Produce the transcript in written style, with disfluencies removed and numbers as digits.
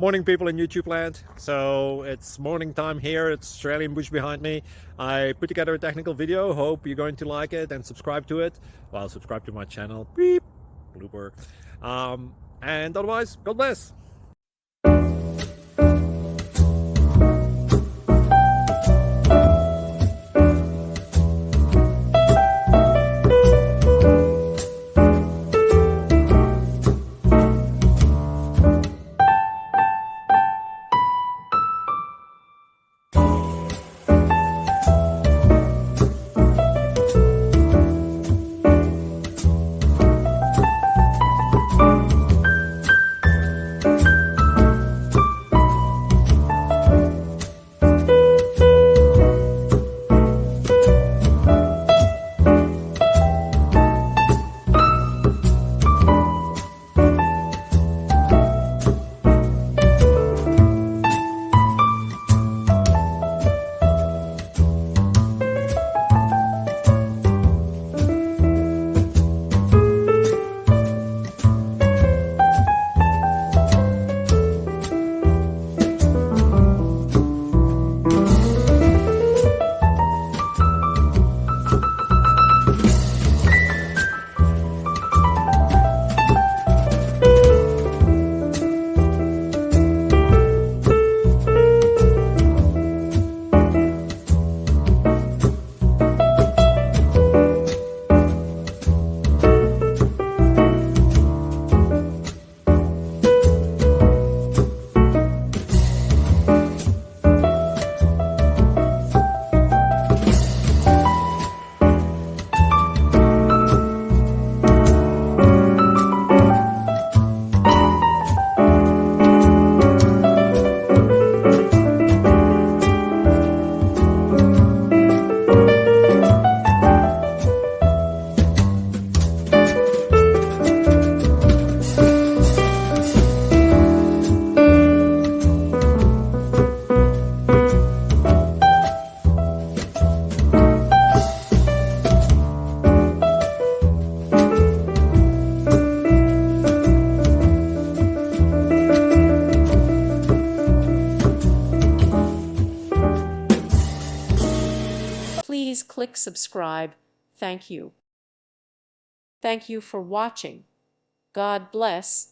Morning, people in YouTube land. So it's morning time here. It's Australian bush behind me. I put together a technical video. Hope you're going to like it and subscribe to it. Well, subscribe to my channel. Beep. Blooper. And otherwise, God bless. Please click subscribe. Thank you. Thank you for watching. God bless.